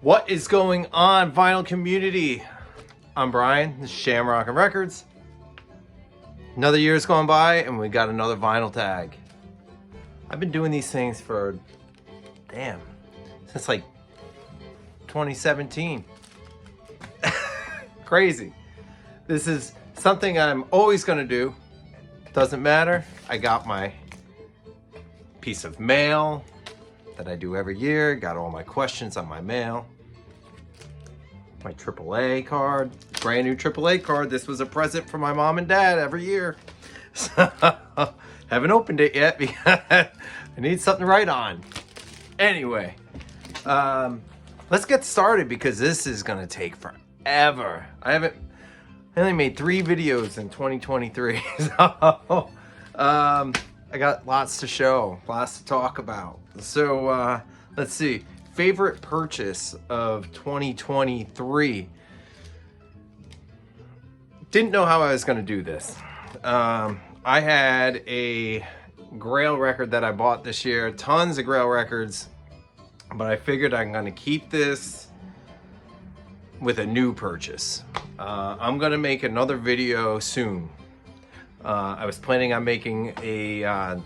What is going on, vinyl community? I'm Brian, this is Shamrock'n Records. Another year's gone by and we got another vinyl tag. I've been doing these things for, since like 2017. Crazy. This is something I'm always gonna do. Doesn't matter. I got my piece of mail that I do every year. Got all my questions on my mail. My AAA card, brand new AAA card. This was a present from my mom and dad every year. So, haven't opened it yet because I need something to write on. Anyway, let's get started because this is gonna take forever. I only made 3 videos in 2023. So, I got lots to show, lots to talk about. So, let's see. Favorite purchase of 2023. Didn't know how I was going to do this. I had a Grail record that I bought this year. Tons of Grail records. But I figured I'm going to keep this with a new purchase. I'm going to make another video soon. I was planning on making a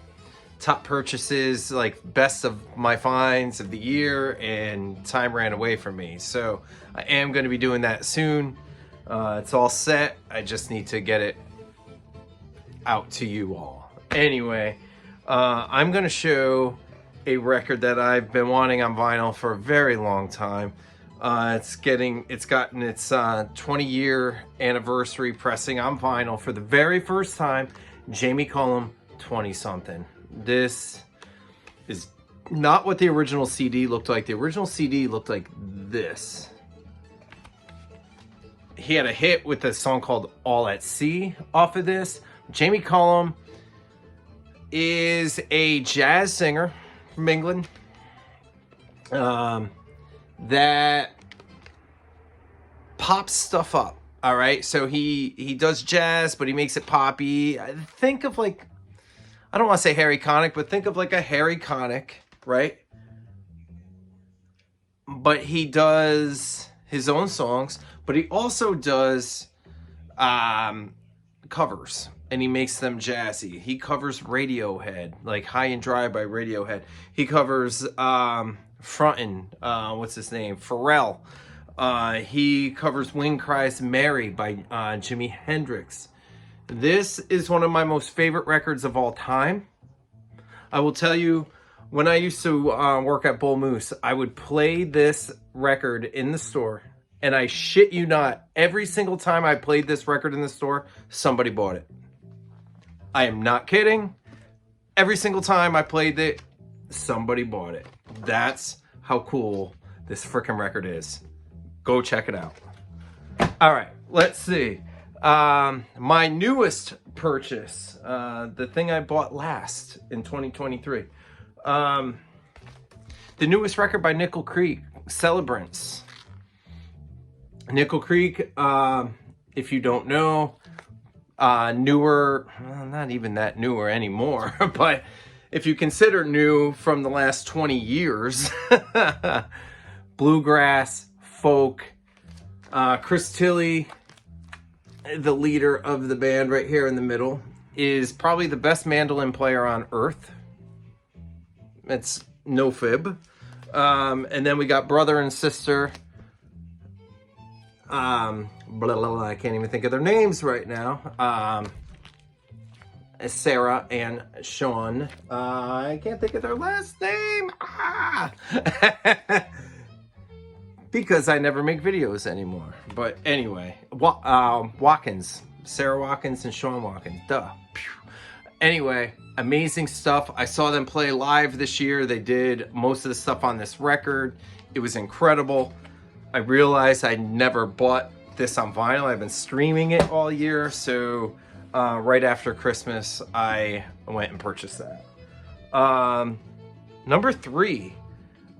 top purchases, like best of my finds of the year, and time ran away from me. So I am going to be doing that soon. It's all set. I just need to get it out to you all. Anyway, I'm going to show a record that I've been wanting on vinyl for a very long time. It's gotten its 20-year anniversary pressing on vinyl for the very first time. Jamie Cullum, 20-something. This is not what the original CD looked like. The original CD looked like this. He had a hit with a song called All at Sea off of this. Jamie Cullum is a jazz singer from England that pops stuff up. All right, so he does jazz, but he makes it poppy. Think of like, I don't want to say Harry Connick, but think of like a Harry Connick, right? But he does his own songs, but he also does covers, and he makes them jazzy. He covers Radiohead, like High and Dry by Radiohead. He covers Frontin', what's his name? Pharrell. He covers Wind Cries Mary by Jimi Hendrix. This is one of my most favorite records of all time. I will tell you, when I used to work at Bull Moose, I would play this record in the store, and I shit you not, every single time I played this record in the store, somebody bought it. I am not kidding. Every single time I played it, somebody bought it. That's how cool this freaking record is. Go check it out. All right, let's see. My newest purchase, the thing I bought last in 2023. The newest record by Nickel Creek, Celebrants. Nickel Creek, if you don't know, newer, well, not even that newer anymore, but if you consider new from the last 20 years, bluegrass, folk, Chris Tilley, the leader of the band right here in the middle, is probably the best mandolin player on earth. It's no fib. And then we got brother and sister. Blah, blah, blah, I can't even think of their names right now. Sarah and Sean. I can't think of their last name. Because I never make videos anymore. But anyway, Watkins. Sarah Watkins and Sean Watkins. Duh. Anyway, amazing stuff. I saw them play live this year. They did most of the stuff on this record. It was incredible. I realized I never bought this on vinyl. I've been streaming it all year. So right after Christmas, I went and purchased that. Number 3.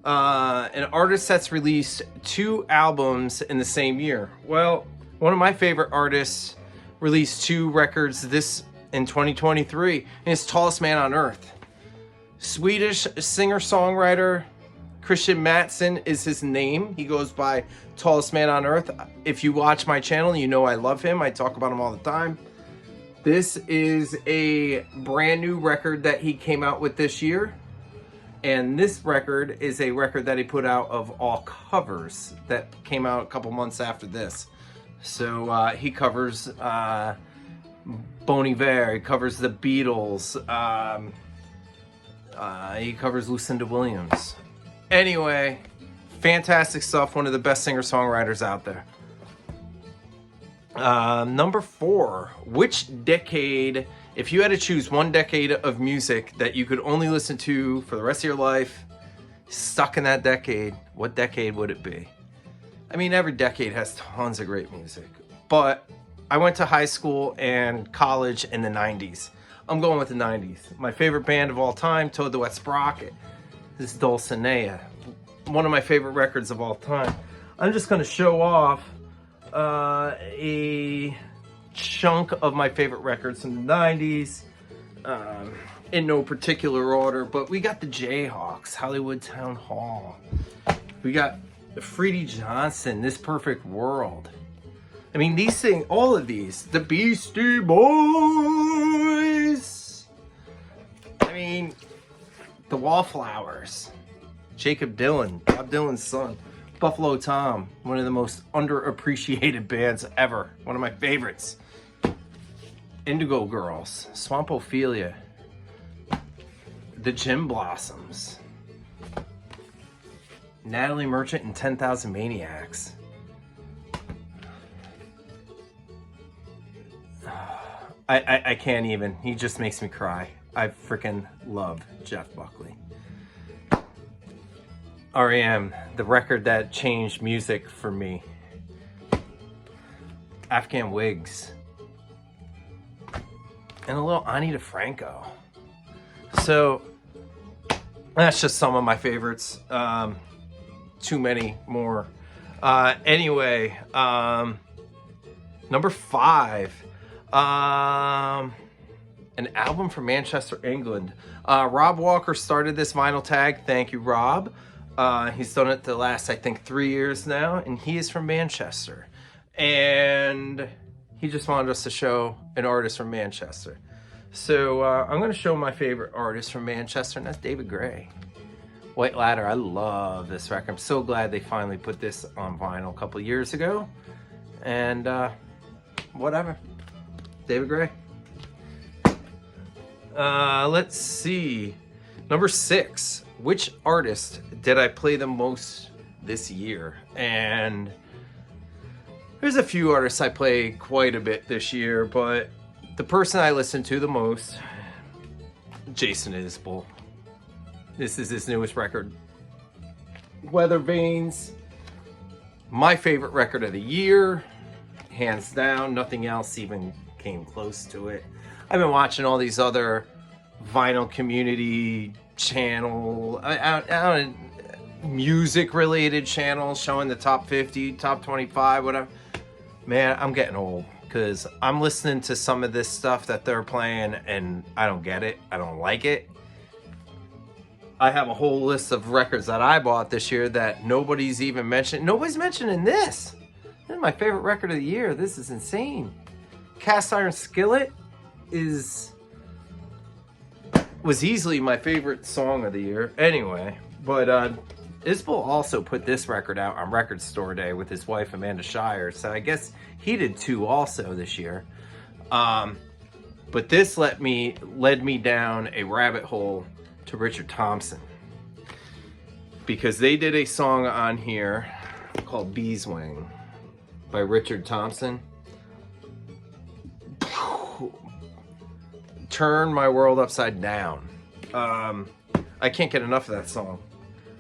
An artist that's released 2 albums in the same year. Well, one of my favorite artists released 2 records in 2023, and it's Tallest Man on Earth. Swedish singer-songwriter Christian Matson is his name. He goes by Tallest Man on Earth. If you watch my channel, you know I love him. I talk about him all the time. This is a brand new record that he came out with this year. And this record is a record that he put out of all covers that came out a couple months after this. So he covers Bon Iver, he covers the Beatles, he covers Lucinda Williams. Anyway, fantastic stuff. One of the best singer-songwriters out there. Number 4. Which decade, if you had to choose one decade of music that you could only listen to for the rest of your life, stuck in that decade, what decade would it be? I mean, every decade has tons of great music, but I went to high school and college in the 90s. I'm going with the 90s. My favorite band of all time, Toad the Wet Sprocket. This is Dulcinea, one of my favorite records of all time. I'm just going to show off a chunk of my favorite records from the 90s, in no particular order, but we got the Jayhawks, Hollywood Town Hall. We got Freddie Johnson, This Perfect World. I mean, these things, all of these, the Beastie Boys. I mean, the Wallflowers, Jacob Dylan, Bob Dylan's son, Buffalo Tom, one of the most underappreciated bands ever, one of my favorites. Indigo Girls, Swamp Ophelia, the Gin Blossoms, Natalie Merchant and 10,000 Maniacs. I can't even. He just makes me cry. I freaking love Jeff Buckley. R.E.M., the record that changed music for me. Afghan Wigs. And a little Ani DeFranco. So, that's just some of my favorites. Too many more. Anyway, number 5. An album from Manchester, England. Rob Walker started this vinyl tag. Thank you, Rob. He's done it the last, I think, 3 years now, and he is from Manchester. And he just wanted us to show an artist from Manchester. So I'm going to show my favorite artist from Manchester, and that's David Gray. White Ladder, I love this record. I'm so glad they finally put this on vinyl a couple years ago. And whatever. David Gray. Let's see. Number 6. Which artist did I play the most this year? And there's a few artists I play quite a bit this year, but the person I listen to the most, Jason Isbell. This is his newest record, Weather Vanes. My favorite record of the year, hands down. Nothing else even came close to it. I've been watching all these other vinyl community channel, music related channels showing the top 50, top 25, whatever. Man, I'm getting old because I'm listening to some of this stuff that they're playing and I don't get it. I don't like it. I have a whole list of records that I bought this year that nobody's even mentioned. Nobody's mentioning this. This is my favorite record of the year. This is insane. Cast Iron Skillet was easily my favorite song of the year. Anyway, but Isbell also put this record out on Record Store Day with his wife Amanda Shire, so I guess he did too also this year. But this led me down a rabbit hole to Richard Thompson, because they did a song on here called Beeswing by Richard Thompson. Turn my world upside down. I can't get enough of that song.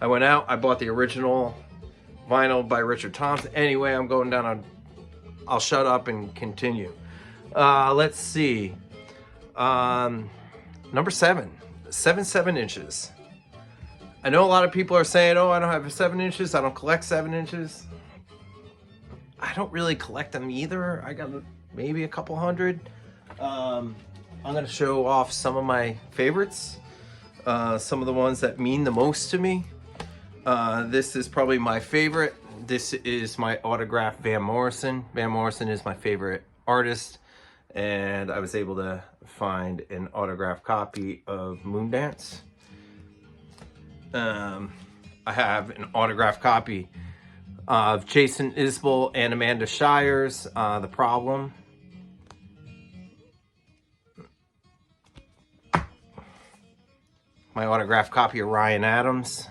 I went out, I bought the original vinyl by Richard Thompson. Anyway, I'm going down on, I'll shut up and continue. Let's see. Number 7, 7 inches. I know a lot of people are saying, oh, I don't have 7 inches. I don't collect 7 inches. I don't really collect them either. I got maybe a couple hundred. I'm going to show off some of my favorites. Some of the ones that mean the most to me. This is probably my favorite. This is my autographed Van Morrison. Van Morrison is my favorite artist, and I was able to find an autographed copy of Moondance. I have an autographed copy of Jason Isbell and Amanda Shires, The Problem. My autographed copy of Ryan Adams.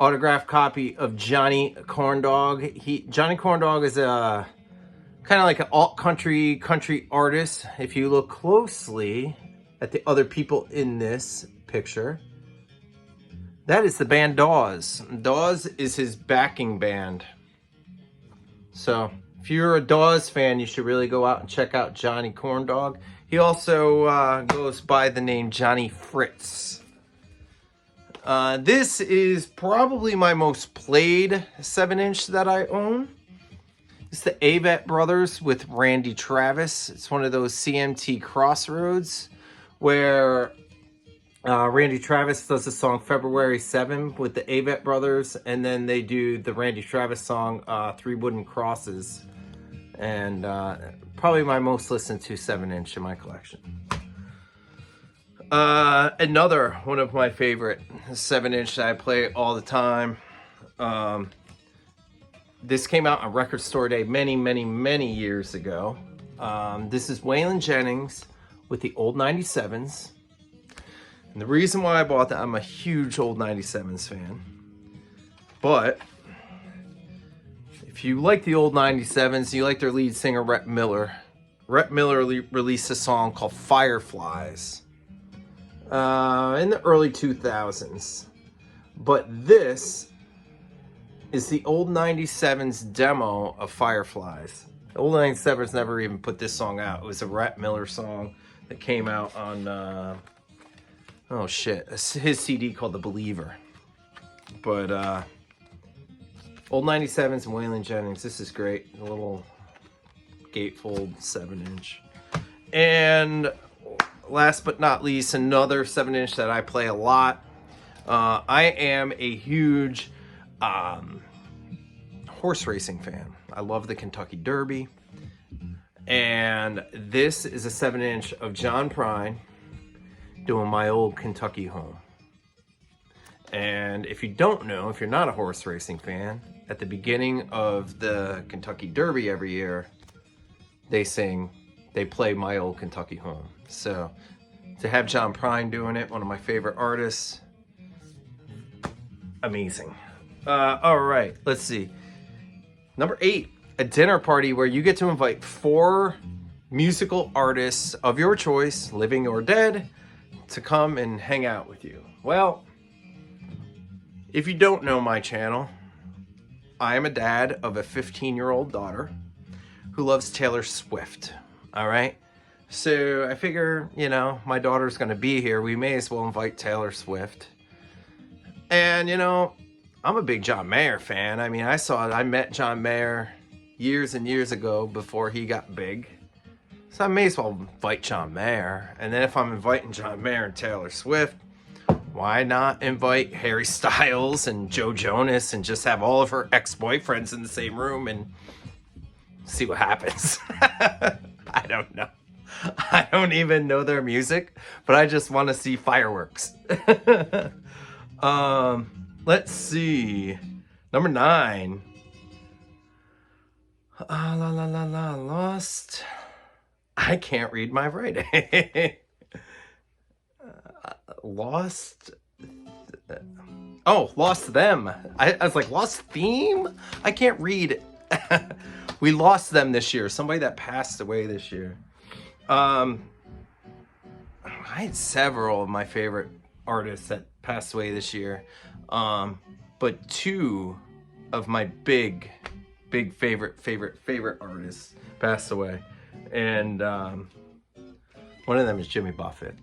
Autographed copy of Johnny Corndog. Johnny Corndog is a kind of like an alt country artist. If you look closely at the other people in this picture, that is the band Dawes. Dawes is his backing band. So if you're a Dawes fan, you should really go out and check out Johnny Corndog. He also goes by the name Johnny Fritz. This is probably my most played 7-inch that I own. It's the Avet Brothers with Randy Travis. It's one of those CMT Crossroads where Randy Travis does the song February 7 with the Avet Brothers, and then they do the Randy Travis song 3 Wooden Crosses. And probably my most listened to 7-inch in my collection. Another one of my favorite 7-inch that I play all the time. This came out on Record Store Day many years ago. This is Waylon Jennings with the old 97s. And the reason why I bought that, I'm a huge old 97s fan. But if you like the old 97s, you like their lead singer, Rhett Miller. Rhett Miller released a song called Fireflies in the early 2000s. But this is the old 97s demo of Fireflies. The old 97s never even put this song out. It was a Rhett Miller song that came out on, his CD called The Believer. But, old 97s and Waylon Jennings, this is great. A little gatefold 7-inch. And last but not least, another 7-inch that I play a lot. I am a huge horse racing fan. I love the Kentucky Derby. And this is a 7-inch of John Prine doing My Old Kentucky Home. And if you don't know, if you're not a horse racing fan, at the beginning of the Kentucky Derby every year, they play My Old Kentucky Home. So to have John Prine doing it, one of my favorite artists, amazing. All right, let's see. Number 8, a dinner party where you get to invite 4 musical artists of your choice, living or dead, to come and hang out with you. Well, if you don't know my channel, I am a dad of a 15-year-old daughter who loves Taylor Swift. All right? So I figure, my daughter's going to be here. We may as well invite Taylor Swift. And, I'm a big John Mayer fan. I mean, I met John Mayer years and years ago before he got big. So I may as well invite John Mayer. And then if I'm inviting John Mayer and Taylor Swift, why not invite Harry Styles and Joe Jonas and just have all of her ex-boyfriends in the same room and see what happens? I don't know. I don't even know their music, but I just want to see fireworks. Let's see. Number 9. Lost. I can't read my writing. Lost. Oh, Lost Them. I was like, Lost Theme? I can't read. We lost them this year. Somebody that passed away this year. I had several of my favorite artists that passed away this year. But 2 of my big favorite artists passed away. And one of them is Jimmy Buffett.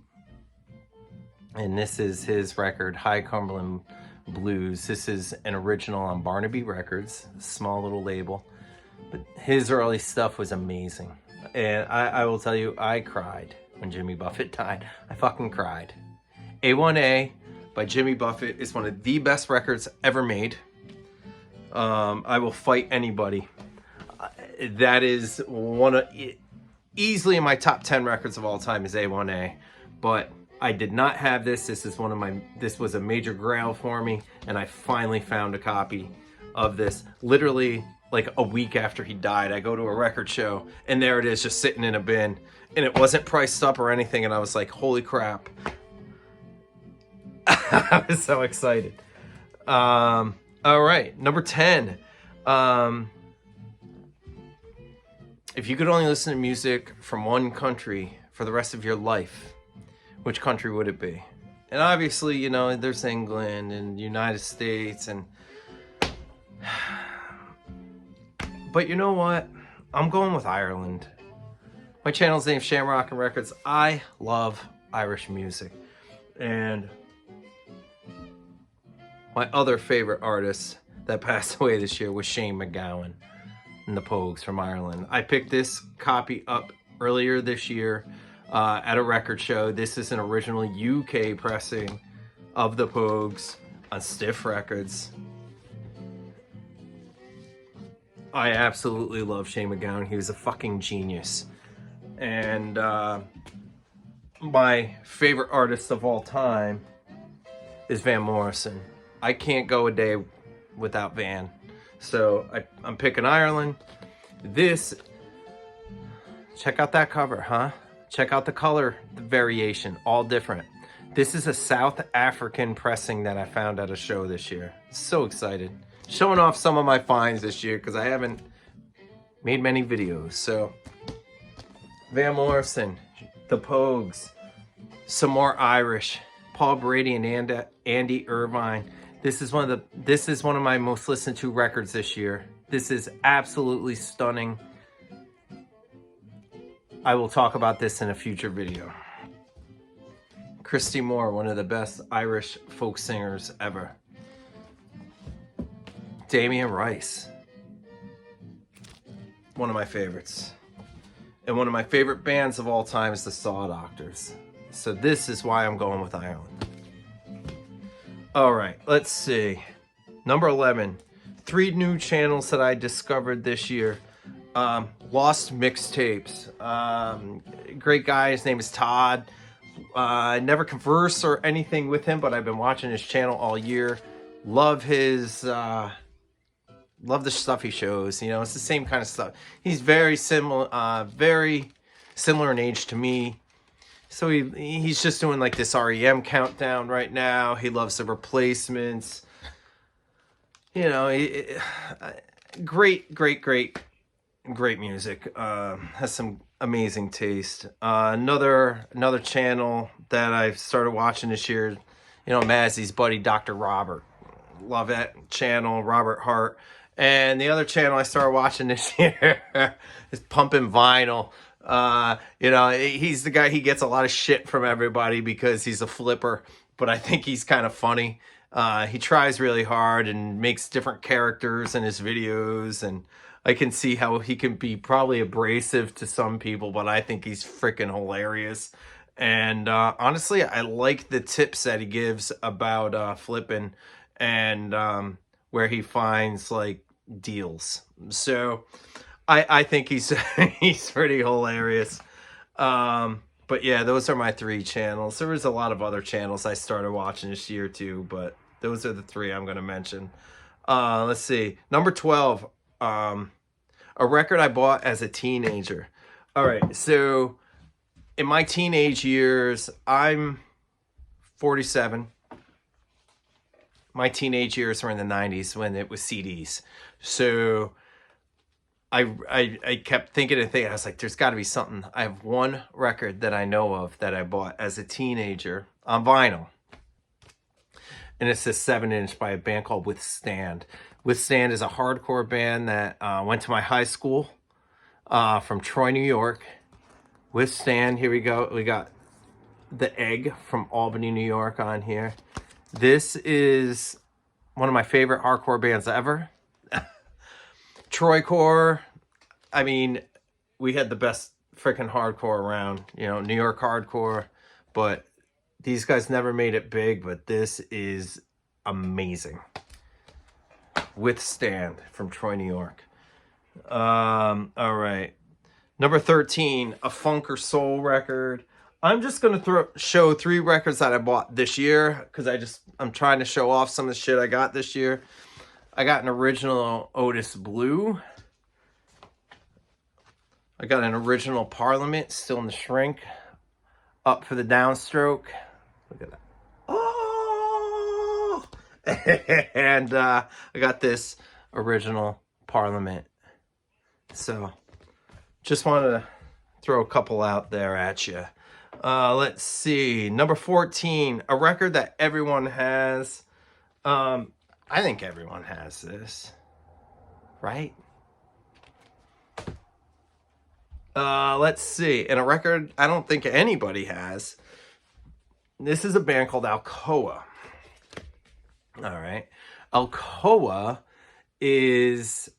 And this is his record, High Cumberland Blues. This is an original on Barnaby Records, a small little label. But his early stuff was amazing. And I will tell you, I cried when Jimmy Buffett died. I fucking cried. A1A by Jimmy Buffett is one of the best records ever made. I will fight anybody. That is one of, easily in my top 10 records of all time is A1A. But I did not have this. This was a major grail for me, and I finally found a copy of this. Literally like a week after he died, I go to a record show, and there it is, just sitting in a bin, and it wasn't priced up or anything, and I was like, holy crap. I was so excited. All right, number 10. If you could only listen to music from one country for the rest of your life, which country would it be? And obviously, you know, there's England and United States, and but you know what? I'm going with Ireland. My channel's named Shamrock'n Records. I love Irish music. And my other favorite artist that passed away this year was Shane MacGowan and the Pogues from Ireland. I picked this copy up earlier this year at a record show. This is an original UK pressing of the Pogues on Stiff Records. I absolutely love Shane MacGowan. He was a fucking genius. And my favorite artist of all time is Van Morrison. I can't go a day without Van. So I'm picking Ireland. This, check out that cover, huh? Check out the color, the variation, all different. This is a South African pressing that I found at a show this year. So excited. Showing off some of my finds this year because I haven't made many videos. So Van Morrison, the Pogues, some more Irish, Paul Brady and Andy Irvine. This is one of my most listened to records this year. This is absolutely stunning. I will talk about this in a future video. Christy Moore, one of the best Irish folk singers ever. Damien Rice, one of my favorites. And one of my favorite bands of all time is the Saw Doctors. So this is why I'm going with Ireland. All right, let's see. Number 11, 3 new channels that I discovered this year. Lost Mixtapes. Great guy, his name is Todd. I never converse or anything with him, but I've been watching his channel all year. Love his, love the stuff he shows. You know, it's the same kind of stuff. He's very similar in age to me. So he's just doing like this REM countdown right now. He loves the Replacements. You know, great music. Has some amazing taste. Another channel that I've started watching this year, you know, Mazzy's buddy, Dr. Robert. Love that channel, Robert Hart. And the other channel I started watching this year is Pumping Vinyl. You know, he's the guy, he gets a lot of shit from everybody because he's a flipper, but I think he's kind of funny. He tries really hard and makes different characters in his videos, and I can see how he can be probably abrasive to some people, but I think he's freaking hilarious. And honestly, I like the tips that he gives about flipping and where he finds like deals. So I think he's he's pretty hilarious. But yeah, those are my 3 channels. There was a lot of other channels I started watching this year too, but those are the 3 I'm going to mention. Let's see. Number 12, a record I bought as a teenager. All right, so in my teenage years, I'm 47. My teenage years were in the 90s when it was CDs. So I kept thinking and thinking. I was like, there's got to be something. I have one record that I know of that I bought as a teenager on vinyl. And it's this 7-inch by a band called Withstand. Withstand is a hardcore band that went to my high school from Troy, New York. Withstand, here we go. We got The Egg from Albany, New York on here. This is one of my favorite hardcore bands ever. Troycore, I mean, we had the best freaking hardcore around, you know, New York hardcore, but these guys never made it big, but this is amazing. Withstand from Troy, New York. All right. Number 13, a funk or soul record. I'm just going to show 3 records that I bought this year because I'm trying to show off some of the shit I got this year. I got an original Otis Blue. I got an original Parliament, still in the shrink. Up for the downstroke. Look at that. Oh! And I got this original Parliament. So, just wanted to throw a couple out there at you. Let's see. Number 14, a record that everyone has. I think everyone has this. Right? Let's see. And a record I don't think anybody has. This is a band called Alcoa. All right. Alcoa is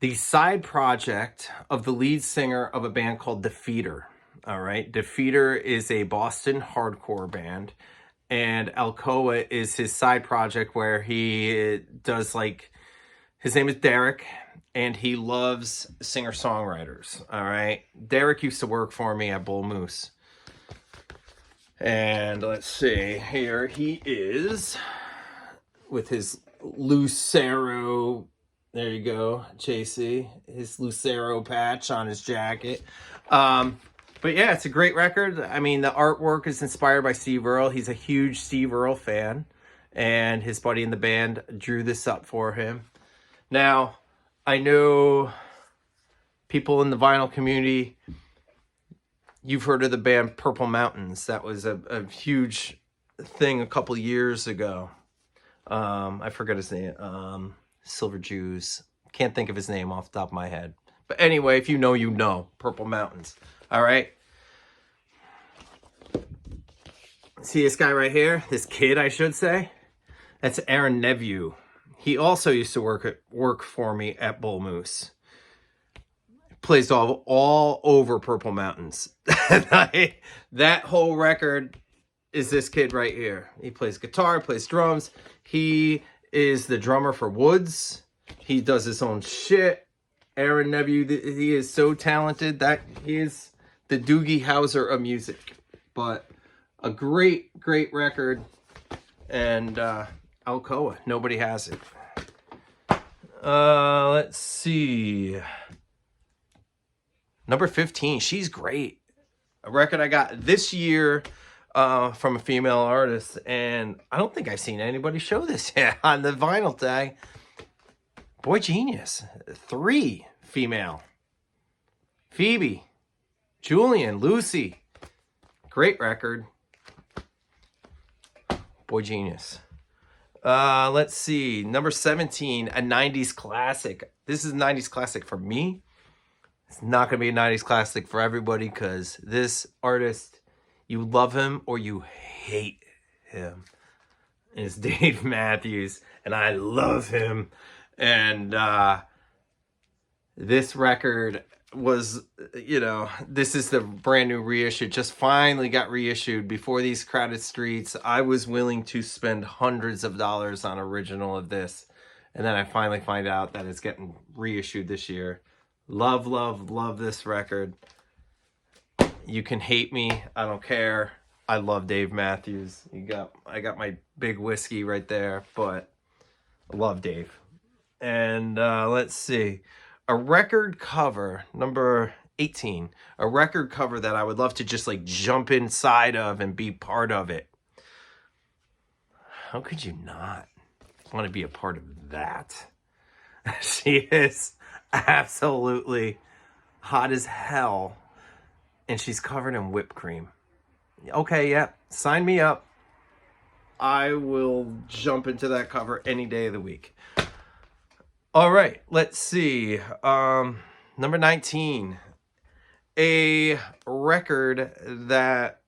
the side project of the lead singer of a band called Defeater. All right. Defeater is a Boston hardcore band. And Alcoa is his side project where he does like, his name is Derek. And he loves singer-songwriters, all right? Derek used to work for me at Bull Moose. And let's see, here he is with his Lucero, there you go, JC, his Lucero patch on his jacket. But yeah, it's a great record. I mean, the artwork is inspired by Steve Earle. He's a huge Steve Earle fan. And his buddy in the band drew this up for him. Now, I know people in the vinyl community, you've heard of the band Purple Mountains. That was a huge thing a couple years ago. I forget his name. Silver Jews. Can't think of his name off the top of my head. But anyway, if you know, you know. Purple Mountains. All right. See this guy right here? This kid, I should say. That's Aaron Neveu. He also used to work for me at Bull Moose. Plays all over Purple Mountains. That whole record is this kid right here. He plays guitar, plays drums. He is the drummer for Woods. He does his own shit. Aaron Neveu, he is so talented that he is the Doogie Howser of music. But a great, great record. And Alcoa, nobody has it. Let's see. Number 15, she's great. A record I got this year from a female artist, and I don't think I've seen anybody show this yet on the vinyl tag. Boy Genius, 3 female. Phoebe, Julian, Lucy. Great record. Boy Genius. Let's see. Number 17, a 90s classic. This is a 90s classic for me. It's not going to be a 90s classic for everybody because this artist, you love him or you hate him. And it's Dave Matthews, and I love him. And this record was, you know, this is the brand new reissue. Just finally got reissued before these crowded streets. I was willing to spend hundreds of dollars on original of this. And then I finally find out that it's getting reissued this year. Love, love, love this record. You can hate me. I don't care. I love Dave Matthews. I got my big whiskey right there, but I love Dave. And let's see. A record cover, number 18. A record cover that I would love to just like jump inside of and be part of it. How could you not want to be a part of that? She is absolutely hot as hell. And she's covered in whipped cream. Okay, yeah, sign me up. I will jump into that cover any day of the week. All right, let's see. Number 19. A record that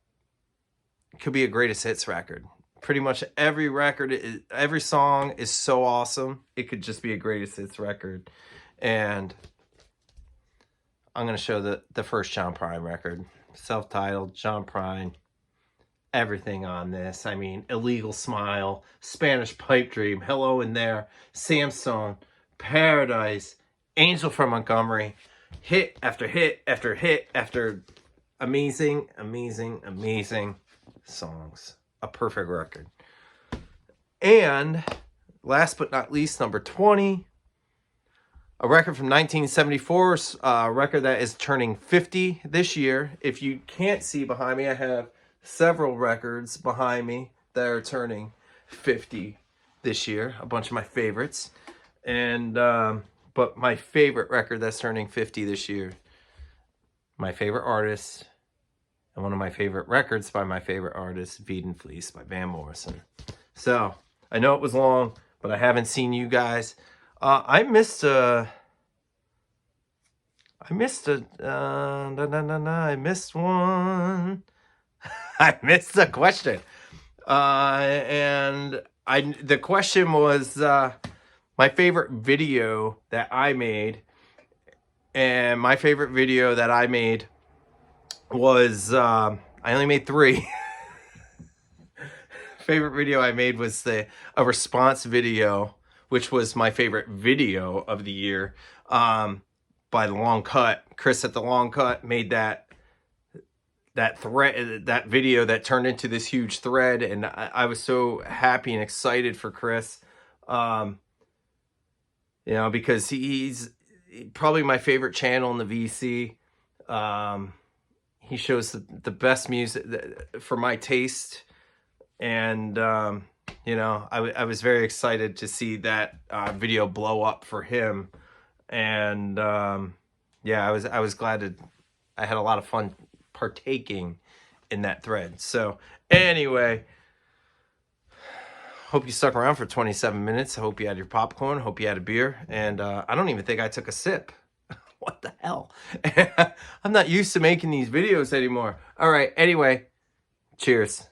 could be a greatest hits record. Pretty much every record, every song is so awesome. It could just be a greatest hits record. And I'm going to show the first John Prine record. Self-titled, John Prine. Everything on this. I mean, Illegal Smile, Spanish Pipe Dream, Hello in There, Samsung, Paradise, Angel from Montgomery. Hit after hit after hit after amazing, amazing, amazing songs. A perfect record. And last but not least, number 20. A record from 1974, a record that is turning 50 this year. If you can't see behind me, I have several records behind me that are turning 50 this year. A bunch of my favorites. And, but my favorite record that's turning 50 this year, my favorite artist, and one of my favorite records by my favorite artist, Feed and Fleece by Van Morrison. So, I know it was long, but I haven't seen you guys. I missed one. I missed the question. The question was my favorite video that I made. And my favorite video that I made was, I only made 3. Favorite video I made was a response video, which was my favorite video of the year, by The Long Cut. Chris at The Long Cut made that video that turned into this huge thread, and I was so happy and excited for Chris, you know, because he's probably my favorite channel in the VC. He shows the best music for my taste. And, you know, I was very excited to see that video blow up for him. And, yeah, I was glad I had a lot of fun partaking in that thread. So, anyway, hope you stuck around for 27 minutes. I hope you had your popcorn. Hope you had a beer. And I don't even think I took a sip. What the hell? I'm not used to making these videos anymore. All right, anyway, cheers.